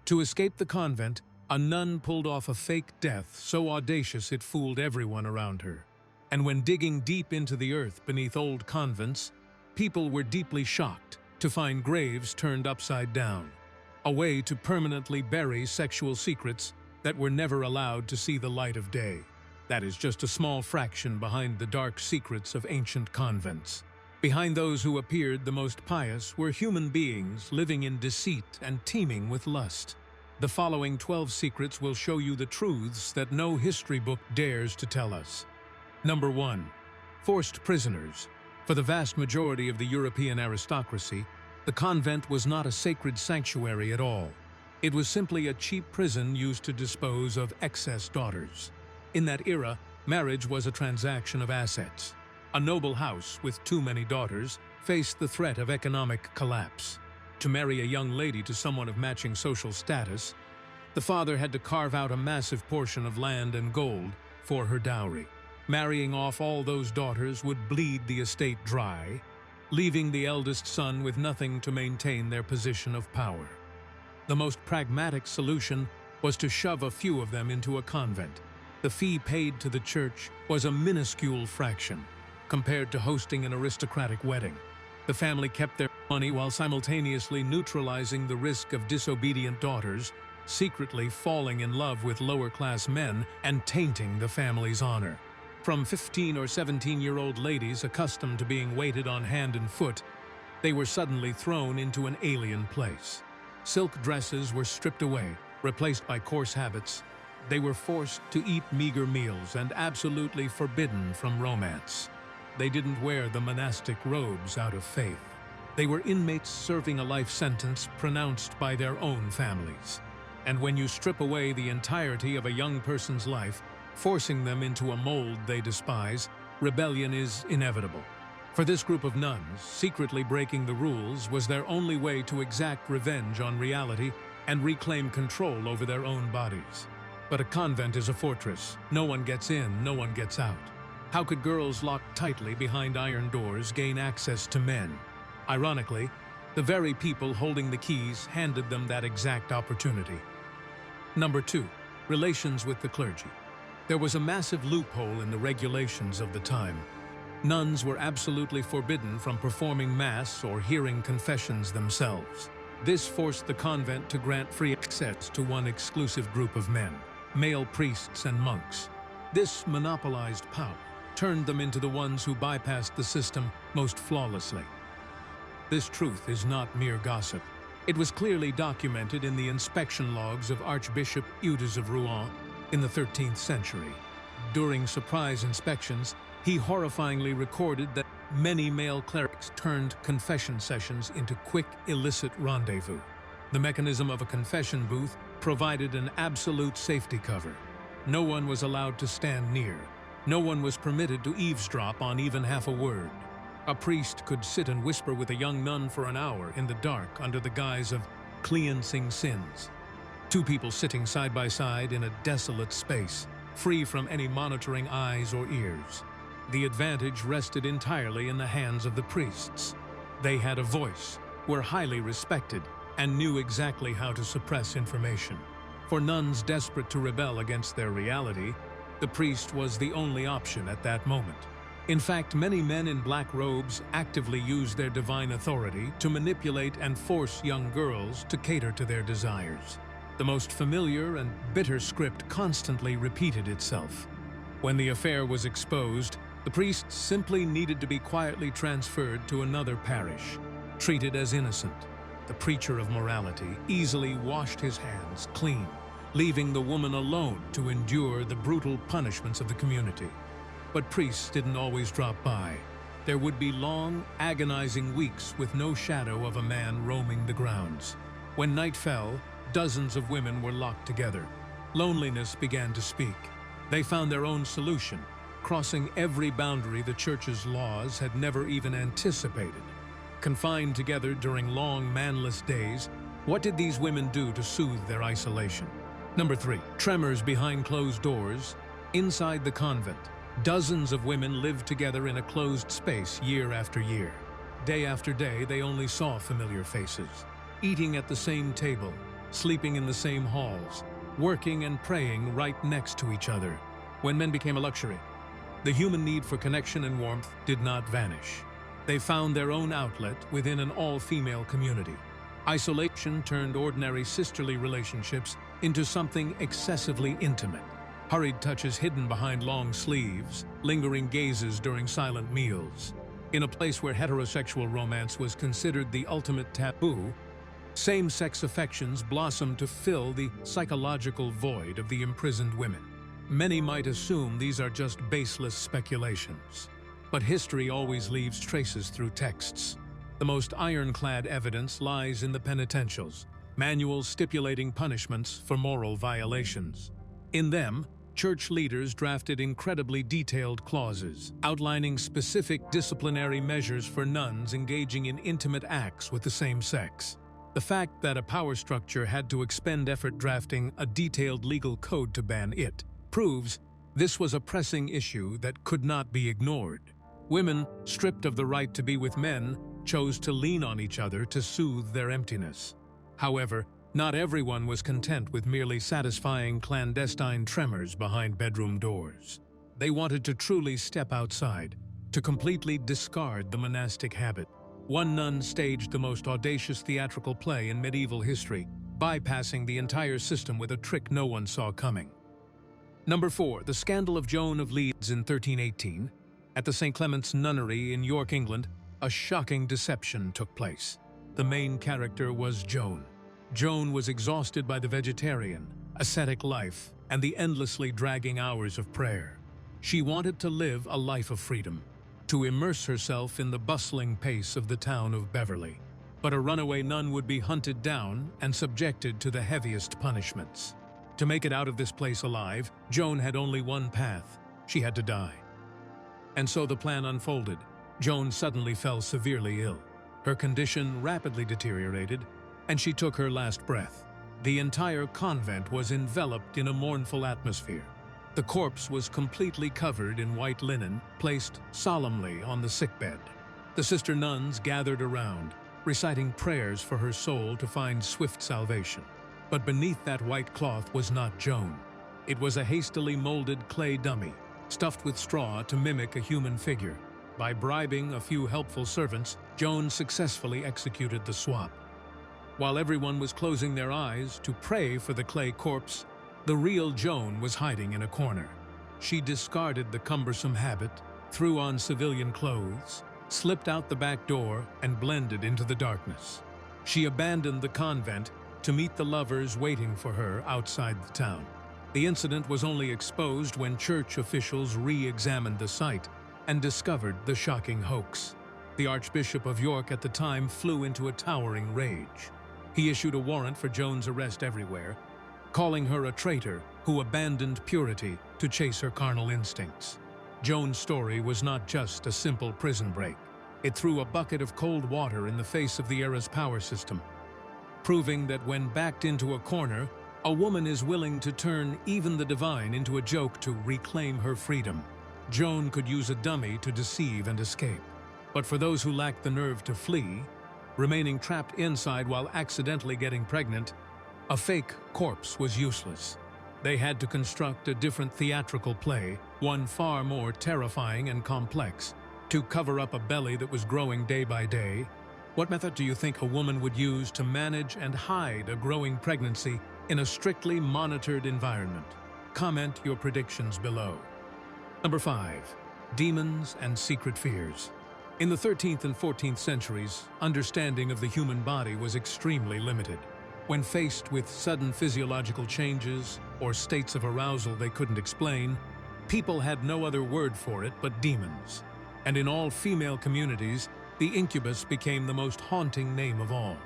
To escape the convent, a nun pulled off a fake death so audacious it fooled everyone around her. And when digging deep into the earth beneath old convents, people were deeply shocked to find graves turned upside down, a way to permanently bury sexual secrets that were never allowed to see the light of day. That is just a small fraction behind the dark secrets of ancient convents. Behind those who appeared the most pious were human beings living in deceit and teeming with lust. The following 12 secrets will show you the truths that no history book dares to tell us. Number 1. Forced prisoners. For the vast majority of the European aristocracy, the convent was not a sacred sanctuary at all. It was simply a cheap prison used to dispose of excess daughters. In that era, marriage was a transaction of assets. A noble house with too many daughters faced the threat of economic collapse. To marry a young lady to someone of matching social status, the father had to carve out a massive portion of land and gold for her dowry. Marrying off all those daughters would bleed the estate dry, leaving the eldest son with nothing to maintain their position of power. The most pragmatic solution was to shove a few of them into a convent. The fee paid to the church was a minuscule fraction compared to hosting an aristocratic wedding. The family kept their money while simultaneously neutralizing the risk of disobedient daughters, secretly falling in love with lower-class men and tainting the family's honor. From 15 or 17-year-old ladies accustomed to being waited on hand and foot, they were suddenly thrown into an alien place. Silk dresses were stripped away, replaced by coarse habits. They were forced to eat meager meals and absolutely forbidden from romance. They didn't wear the monastic robes out of faith. They were inmates serving a life sentence pronounced by their own families. And when you strip away the entirety of a young person's life, forcing them into a mold they despise, rebellion is inevitable. For this group of nuns, secretly breaking the rules was their only way to exact revenge on reality and reclaim control over their own bodies. But a convent is a fortress. No one gets in, no one gets out. How could girls locked tightly behind iron doors gain access to men? Ironically, the very people holding the keys handed them that exact opportunity. Number 2. Relations with the clergy. There was a massive loophole in the regulations of the time. Nuns were absolutely forbidden from performing mass or hearing confessions themselves. This forced the convent to grant free access to one exclusive group of men, male priests and monks. This monopolized power turned them into the ones who bypassed the system most flawlessly. This truth is not mere gossip. It was clearly documented in the inspection logs of Archbishop Eudes of Rouen in the 13th century. During surprise inspections, he horrifyingly recorded that many male clerics turned confession sessions into quick, illicit rendezvous. The mechanism of a confession booth provided an absolute safety cover. No one was allowed to stand near. No one was permitted to eavesdrop on even half a word. A priest could sit and whisper with a young nun for an hour in the dark under the guise of cleansing sins. Two people sitting side by side in a desolate space, free from any monitoring eyes or ears. The advantage rested entirely in the hands of the priests. They had a voice, were highly respected, and knew exactly how to suppress information. For nuns desperate to rebel against their reality, the priest was the only option at that moment. In fact, many men in black robes actively used their divine authority to manipulate and force young girls to cater to their desires. The most familiar and bitter script constantly repeated itself. When the affair was exposed, the priest simply needed to be quietly transferred to another parish, treated as innocent. The preacher of morality easily washed his hands clean, leaving the woman alone to endure the brutal punishments of the community. But priests didn't always drop by. There would be long, agonizing weeks with no shadow of a man roaming the grounds. When night fell, dozens of women were locked together. Loneliness began to speak. They found their own solution, crossing every boundary the church's laws had never even anticipated. Confined together during long, manless days, what did these women do to soothe their isolation? Number 3. Tremors behind closed doors. Inside the convent, dozens of women lived together in a closed space year after year. Day after day, they only saw familiar faces. Eating at the same table, sleeping in the same halls, working and praying right next to each other. When men became a luxury, the human need for connection and warmth did not vanish. They found their own outlet within an all-female community. Isolation turned ordinary sisterly relationships into something excessively intimate. Hurried touches hidden behind long sleeves, lingering gazes during silent meals. In a place where heterosexual romance was considered the ultimate taboo, same-sex affections blossomed to fill the psychological void of the imprisoned women. Many might assume these are just baseless speculations, but history always leaves traces through texts. The most ironclad evidence lies in the penitentials, manuals stipulating punishments for moral violations. In them, church leaders drafted incredibly detailed clauses, outlining specific disciplinary measures for nuns engaging in intimate acts with the same sex. The fact that a power structure had to expend effort drafting a detailed legal code to ban it proves this was a pressing issue that could not be ignored. Women, stripped of the right to be with men, chose to lean on each other to soothe their emptiness. However, not everyone was content with merely satisfying clandestine tremors behind bedroom doors. They wanted to truly step outside, to completely discard the monastic habit. One nun staged the most audacious theatrical play in medieval history, bypassing the entire system with a trick no one saw coming. Number 4. The scandal of Joan of Leeds in 1318. At the St. Clement's Nunnery in York, England, a shocking deception took place. The main character was Joan. Joan was exhausted by the vegetarian, ascetic life and the endlessly dragging hours of prayer. She wanted to live a life of freedom, to immerse herself in the bustling pace of the town of Beverley. But a runaway nun would be hunted down and subjected to the heaviest punishments. To make it out of this place alive, Joan had only one path: she had to die. And so the plan unfolded. Joan suddenly fell severely ill. Her condition rapidly deteriorated, and she took her last breath. The entire convent was enveloped in a mournful atmosphere. The corpse was completely covered in white linen, placed solemnly on the sickbed. The sister nuns gathered around, reciting prayers for her soul to find swift salvation. But beneath that white cloth was not Joan. It was a hastily molded clay dummy, stuffed with straw to mimic a human figure. By bribing a few helpful servants, Joan successfully executed the swap. While everyone was closing their eyes to pray for the clay corpse, the real Joan was hiding in a corner. She discarded the cumbersome habit, threw on civilian clothes, slipped out the back door, and blended into the darkness. She abandoned the convent to meet the lovers waiting for her outside the town. The incident was only exposed when church officials re-examined the site and discovered the shocking hoax. The Archbishop of York at the time flew into a towering rage. He issued a warrant for Joan's arrest everywhere, calling her a traitor who abandoned purity to chase her carnal instincts. Joan's story was not just a simple prison break. It threw a bucket of cold water in the face of the era's power system, proving that when backed into a corner, a woman is willing to turn even the divine into a joke to reclaim her freedom. Joan could use a dummy to deceive and escape. But for those who lacked the nerve to flee, remaining trapped inside while accidentally getting pregnant, a fake corpse was useless. They had to construct a different theatrical play, one far more terrifying and complex, to cover up a belly that was growing day by day. What method do you think a woman would use to manage and hide a growing pregnancy in a strictly monitored environment? Comment your predictions below. Number 5. Demons and secret fears. In the 13th and 14th centuries, understanding of the human body was extremely limited. When faced with sudden physiological changes or states of arousal they couldn't explain, people had no other word for it but demons. And in all female communities, the incubus became the most haunting name of all.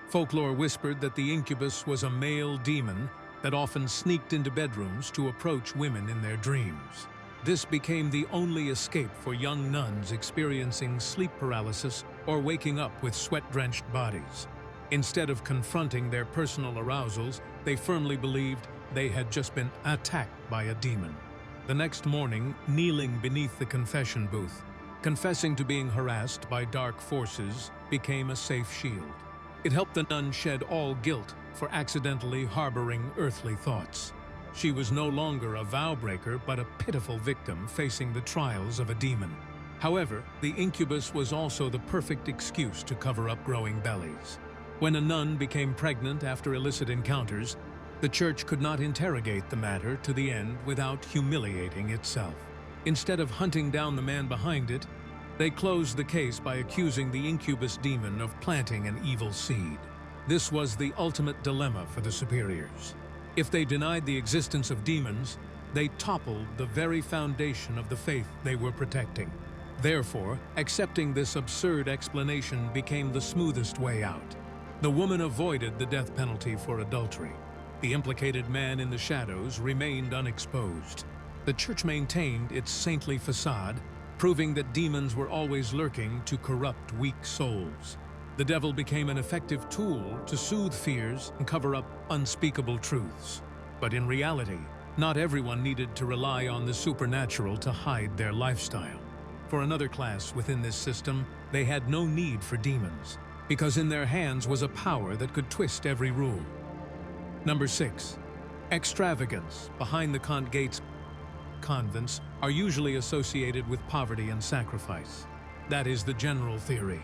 Folklore whispered that the incubus was a male demon that often sneaked into bedrooms to approach women in their dreams. This became the only escape for young nuns experiencing sleep paralysis or waking up with sweat-drenched bodies. Instead of confronting their personal arousals, they firmly believed they had just been attacked by a demon. The next morning, kneeling beneath the confession booth, confessing to being harassed by dark forces became a safe shield. It helped the nun shed all guilt for accidentally harboring earthly thoughts. She was no longer a vow-breaker, but a pitiful victim facing the trials of a demon. However, the incubus was also the perfect excuse to cover up growing bellies. When a nun became pregnant after illicit encounters, the church could not interrogate the matter to the end without humiliating itself. Instead of hunting down the man behind it, they closed the case by accusing the incubus demon of planting an evil seed. This was the ultimate dilemma for the superiors. If they denied the existence of demons, they toppled the very foundation of the faith they were protecting. Therefore, accepting this absurd explanation became the smoothest way out. The woman avoided the death penalty for adultery. The implicated man in the shadows remained unexposed. The church maintained its saintly facade, proving that demons were always lurking to corrupt weak souls. The devil became an effective tool to soothe fears and cover up unspeakable truths. But in reality, not everyone needed to rely on the supernatural to hide their lifestyle. For another class within this system, they had no need for demons, because in their hands was a power that could twist every rule. Number 6. Extravagance. Behind the gates, convents are usually associated with poverty and sacrifice. That is the general theory.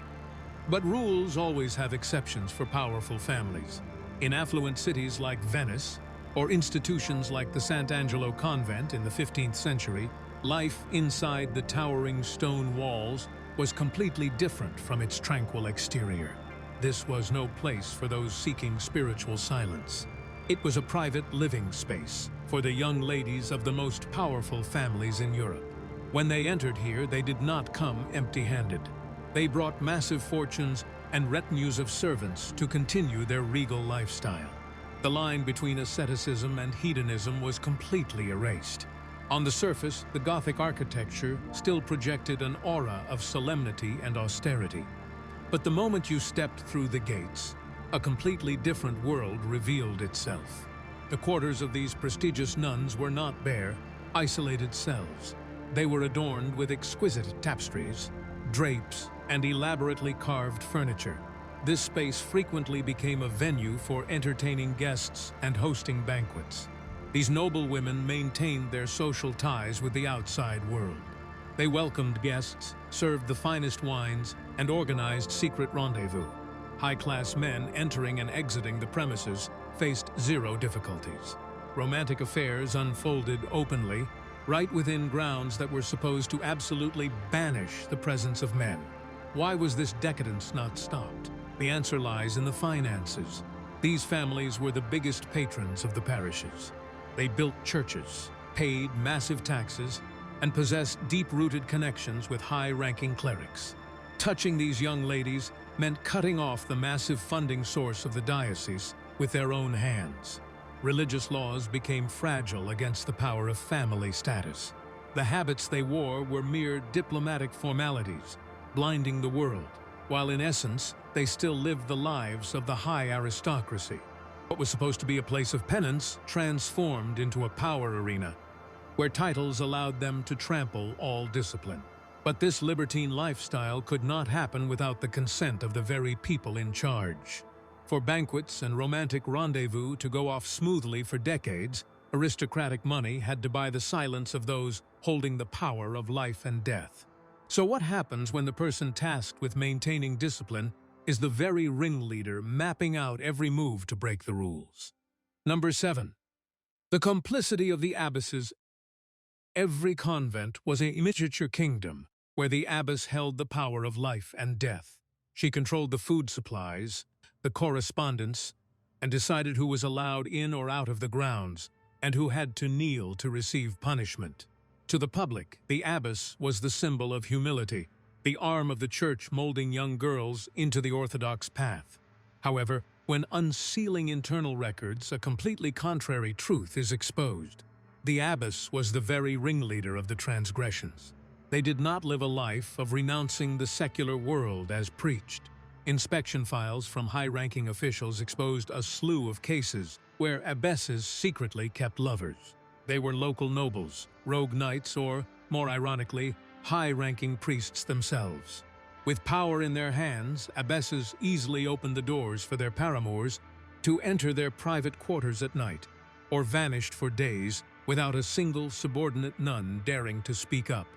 But rules always have exceptions for powerful families. In affluent cities like Venice, or institutions like the Sant'Angelo convent in the 15th century, life inside the towering stone walls was completely different from its tranquil exterior. This was no place for those seeking spiritual silence. It was a private living space for the young ladies of the most powerful families in Europe. When they entered here, they did not come empty-handed. They brought massive fortunes and retinues of servants to continue their regal lifestyle. The line between asceticism and hedonism was completely erased. On the surface, the Gothic architecture still projected an aura of solemnity and austerity. But the moment you stepped through the gates, a completely different world revealed itself. The quarters of these prestigious nuns were not bare, isolated cells. They were adorned with exquisite tapestries, drapes, and elaborately carved furniture. This space frequently became a venue for entertaining guests and hosting banquets. These noble women maintained their social ties with the outside world. They welcomed guests, served the finest wines, and organized secret rendezvous. High-class men entering and exiting the premises faced zero difficulties. Romantic affairs unfolded openly, right within grounds that were supposed to absolutely banish the presence of men. Why was this decadence not stopped? The answer lies in the finances. These families were the biggest patrons of the parishes. They built churches, paid massive taxes, and possessed deep-rooted connections with high-ranking clerics. Touching these young ladies meant cutting off the massive funding source of the diocese with their own hands. Religious laws became fragile against the power of family status. The habits they wore were mere diplomatic formalities, blinding the world, while in essence, they still lived the lives of the high aristocracy. What was supposed to be a place of penance transformed into a power arena, where titles allowed them to trample all discipline. But this libertine lifestyle could not happen without the consent of the very people in charge. For banquets and romantic rendezvous to go off smoothly for decades, aristocratic money had to buy the silence of those holding the power of life and death. So what happens when the person tasked with maintaining discipline is the very ringleader mapping out every move to break the rules? Number 7. The complicity of the abbesses. Every convent was a miniature kingdom where the abbess held the power of life and death. She controlled the food supplies, the correspondence, and decided who was allowed in or out of the grounds, and who had to kneel to receive punishment. To the public, the abbess was the symbol of humility, the arm of the church molding young girls into the orthodox path. However, when unsealing internal records, a completely contrary truth is exposed. The abbess was the very ringleader of the transgressions. They did not live a life of renouncing the secular world as preached. Inspection files from high-ranking officials exposed a slew of cases where abbesses secretly kept lovers. They were local nobles, rogue knights, or, more ironically, high-ranking priests themselves. With power in their hands, abbesses easily opened the doors for their paramours to enter their private quarters at night, or vanished for days without a single subordinate nun daring to speak up.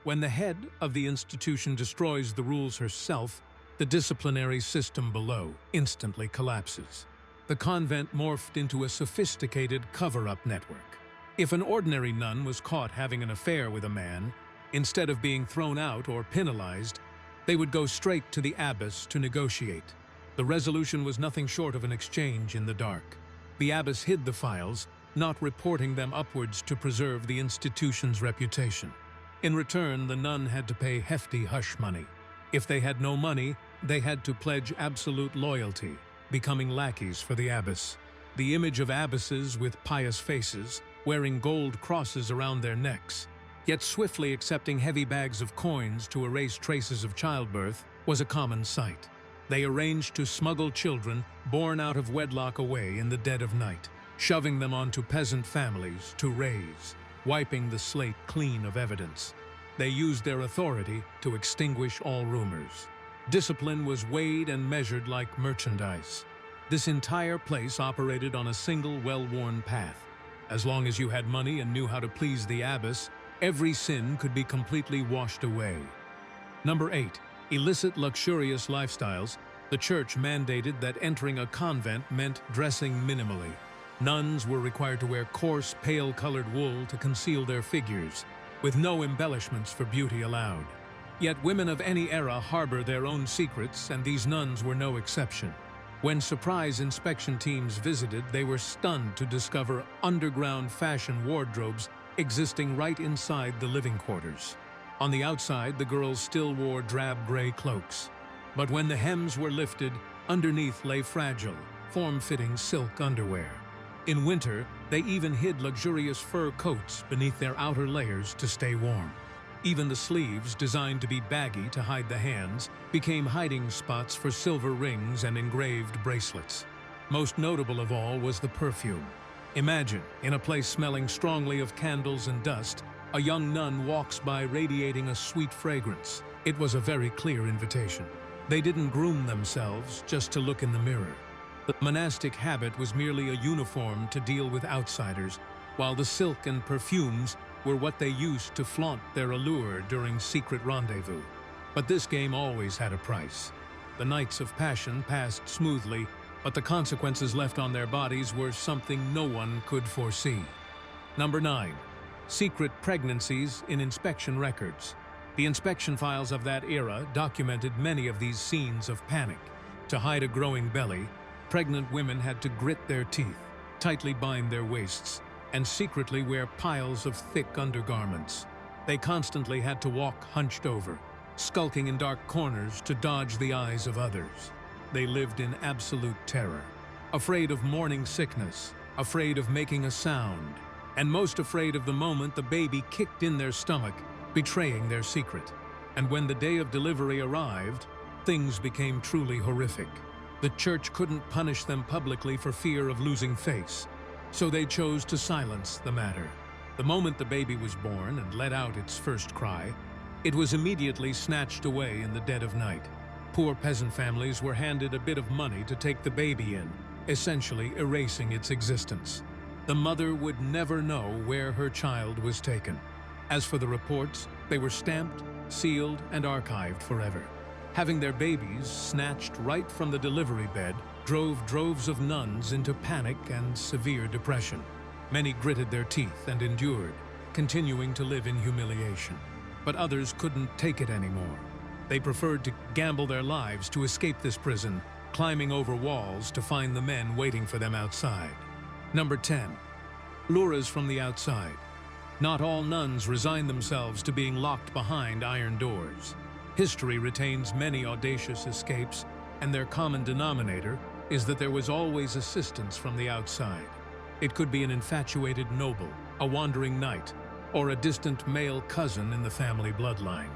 When the head of the institution destroys the rules herself, the disciplinary system below instantly collapses. The convent morphed into a sophisticated cover-up network. If an ordinary nun was caught having an affair with a man, instead of being thrown out or penalized, they would go straight to the abbess to negotiate. The resolution was nothing short of an exchange in the dark. The abbess hid the files, not reporting them upwards to preserve the institution's reputation. In return, the nun had to pay hefty hush money. If they had no money, they had to pledge absolute loyalty, becoming lackeys for the abbess. The image of abbesses with pious faces, wearing gold crosses around their necks, yet swiftly accepting heavy bags of coins to erase traces of childbirth, was a common sight. They arranged to smuggle children born out of wedlock away in the dead of night, shoving them onto peasant families to raise, wiping the slate clean of evidence. They used their authority to extinguish all rumors. Discipline was weighed and measured like merchandise. This entire place operated on a single well-worn path. As long as you had money and knew how to please the abbess, every sin could be completely washed away. Number 8. Illicit luxurious lifestyles. The church mandated that entering a convent meant dressing minimally. Nuns were required to wear coarse, pale-colored wool to conceal their figures, with no embellishments for beauty allowed. Yet women of any era harbor their own secrets, and these nuns were no exception. When surprise inspection teams visited, they were stunned to discover underground fashion wardrobes existing right inside the living quarters. On the outside, the girls still wore drab gray cloaks. But when the hems were lifted, underneath lay fragile, form-fitting silk underwear. In winter, they even hid luxurious fur coats beneath their outer layers to stay warm. Even the sleeves, designed to be baggy to hide the hands, became hiding spots for silver rings and engraved bracelets. Most notable of all was the perfume. Imagine, in a place smelling strongly of candles and dust, a young nun walks by radiating a sweet fragrance. It was a very clear invitation. They didn't groom themselves just to look in the mirror. The monastic habit was merely a uniform to deal with outsiders, while the silk and perfumes were what they used to flaunt their allure during secret rendezvous. But this game always had a price. The nights of passion passed smoothly, but the consequences left on their bodies were something no one could foresee. Number 9. Secret pregnancies in inspection records. The inspection files of that era documented many of these scenes of panic. To hide a growing belly, pregnant women had to grit their teeth, tightly bind their waists, and secretly wear piles of thick undergarments. They constantly had to walk hunched over, skulking in dark corners to dodge the eyes of others. They lived in absolute terror, afraid of morning sickness, afraid of making a sound, and most afraid of the moment the baby kicked in their stomach, betraying their secret. And when the day of delivery arrived, things became truly horrific. The church couldn't punish them publicly for fear of losing face, so they chose to silence the matter. The moment the baby was born and let out its first cry, it was immediately snatched away in the dead of night. Poor peasant families were handed a bit of money to take the baby in, essentially erasing its existence. The mother would never know where her child was taken. As for the reports, they were stamped, sealed, and archived forever. Having their babies snatched right from the delivery bed drove droves of nuns into panic and severe depression. Many gritted their teeth and endured, continuing to live in humiliation. But others couldn't take it anymore. They preferred to gamble their lives to escape this prison, climbing over walls to find the men waiting for them outside. Number 10. Lures from the outside. Not all nuns resigned themselves to being locked behind iron doors. History retains many audacious escapes, and their common denominator is that there was always assistance from the outside. It could be an infatuated noble, a wandering knight, or a distant male cousin in the family bloodline.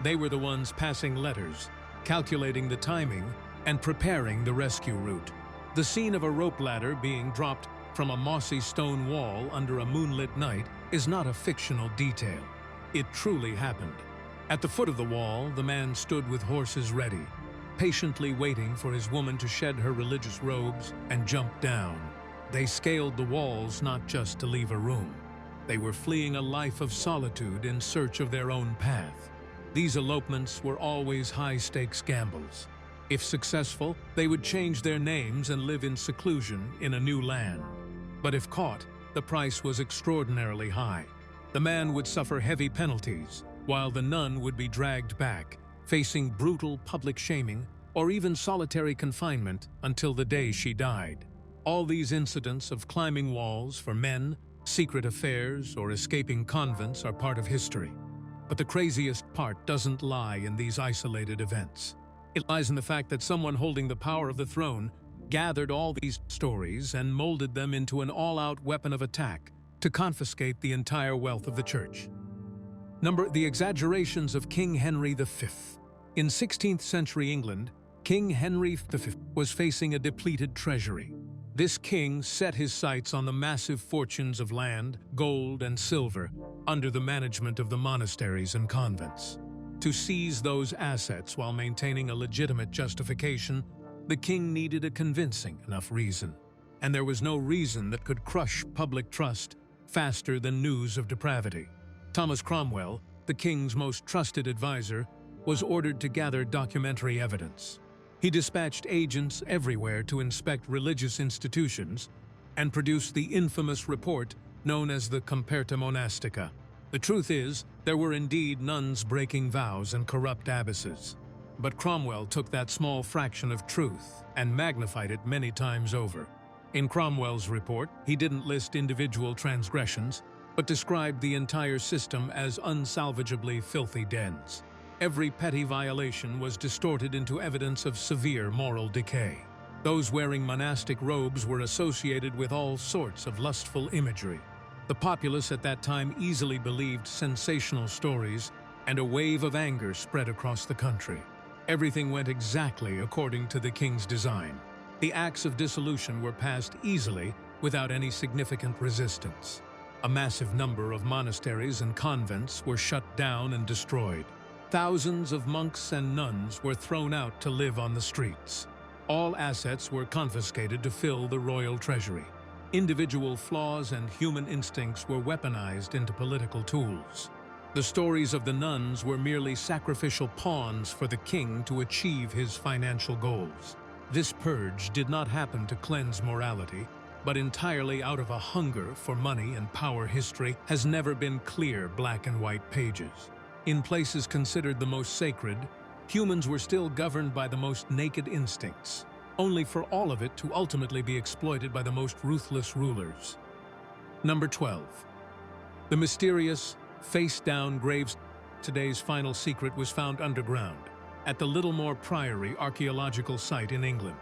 They were the ones passing letters, calculating the timing, and preparing the rescue route. The scene of a rope ladder being dropped from a mossy stone wall under a moonlit night is not a fictional detail. It truly happened. At the foot of the wall, the man stood with horses ready, patiently waiting for his woman to shed her religious robes and jump down. They scaled the walls not just to leave a room. They were fleeing a life of solitude in search of their own path. These elopements were always high-stakes gambles. If successful, they would change their names and live in seclusion in a new land. But if caught, the price was extraordinarily high. The man would suffer heavy penalties, while the nun would be dragged back, facing brutal public shaming or even solitary confinement until the day she died. All these incidents of climbing walls for men, secret affairs, or escaping convents are part of history. But the craziest part doesn't lie in these isolated events. It lies in the fact that someone holding the power of the throne gathered all these stories and molded them into an all-out weapon of attack to confiscate the entire wealth of the church. The exaggerations of King Henry V. In 16th century England, King Henry V was facing a depleted treasury. This king set his sights on the massive fortunes of land, gold, and silver under the management of the monasteries and convents. To seize those assets while maintaining a legitimate justification, the king needed a convincing enough reason. And there was no reason that could crush public trust faster than news of depravity. Thomas Cromwell, the king's most trusted advisor, was ordered to gather documentary evidence. He dispatched agents everywhere to inspect religious institutions and produce the infamous report known as the Comperta Monastica. The truth is, there were indeed nuns breaking vows and corrupt abbesses. But Cromwell took that small fraction of truth and magnified it many times over. In Cromwell's report, he didn't list individual transgressions, but described the entire system as unsalvageably filthy dens. Every petty violation was distorted into evidence of severe moral decay. Those wearing monastic robes were associated with all sorts of lustful imagery. The populace at that time easily believed sensational stories, and a wave of anger spread across the country. Everything went exactly according to the king's design. The acts of dissolution were passed easily without any significant resistance. A massive number of monasteries and convents were shut down and destroyed. Thousands of monks and nuns were thrown out to live on the streets. All assets were confiscated to fill the royal treasury. Individual flaws and human instincts were weaponized into political tools. The stories of the nuns were merely sacrificial pawns for the king to achieve his financial goals. This purge did not happen to cleanse morality, but entirely out of a hunger for money and power. History has never been clear black and white pages. In places considered the most sacred, humans were still governed by the most naked instincts, only for all of it to ultimately be exploited by the most ruthless rulers. Number 12. The mysterious, face-down graves. Today's final secret was found underground, at the Littlemore Priory archaeological site in England.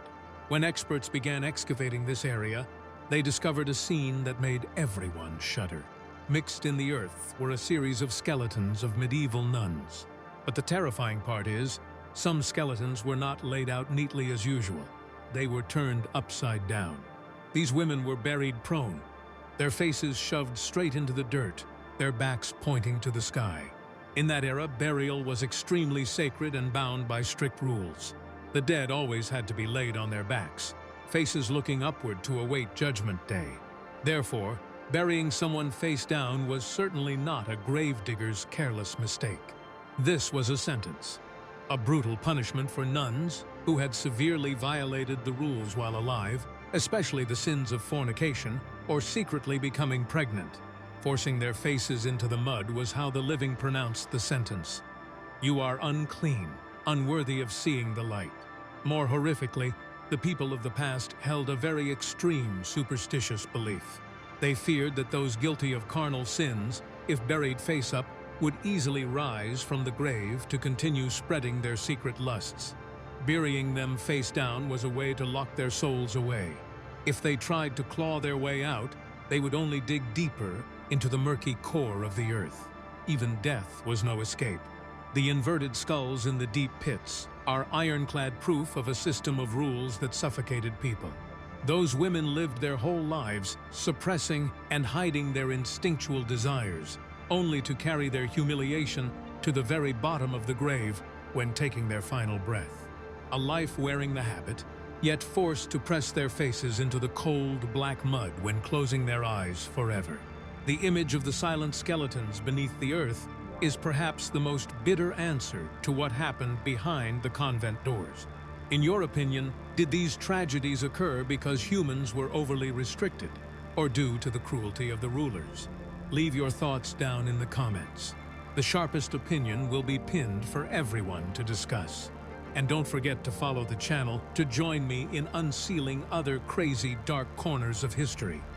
When experts began excavating this area, they discovered a scene that made everyone shudder. Mixed in the earth were a series of skeletons of medieval nuns. But the terrifying part is, some skeletons were not laid out neatly as usual. They were turned upside down. These women were buried prone, their faces shoved straight into the dirt, their backs pointing to the sky. In that era, burial was extremely sacred and bound by strict rules. The dead always had to be laid on their backs, faces looking upward to await Judgment Day. Therefore, burying someone face down was certainly not a gravedigger's careless mistake. This was a sentence, a brutal punishment for nuns who had severely violated the rules while alive, especially the sins of fornication or secretly becoming pregnant. Forcing their faces into the mud was how the living pronounced the sentence. You are unclean, unworthy of seeing the light. More horrifically, the people of the past held a very extreme superstitious belief. They feared that those guilty of carnal sins, if buried face up, would easily rise from the grave to continue spreading their secret lusts. Burying them face down was a way to lock their souls away. If they tried to claw their way out, they would only dig deeper into the murky core of the earth. Even death was no escape. The inverted skulls in the deep pits are ironclad proof of a system of rules that suffocated people. Those women lived their whole lives suppressing and hiding their instinctual desires, only to carry their humiliation to the very bottom of the grave when taking their final breath. A life wearing the habit, yet forced to press their faces into the cold, black mud when closing their eyes forever. The image of the silent skeletons beneath the earth is perhaps the most bitter answer to what happened behind the convent doors. In your opinion, did these tragedies occur because humans were overly restricted, or due to the cruelty of the rulers? Leave your thoughts down in the comments. The sharpest opinion will be pinned for everyone to discuss. And don't forget to follow the channel to join me in unsealing other crazy dark corners of history.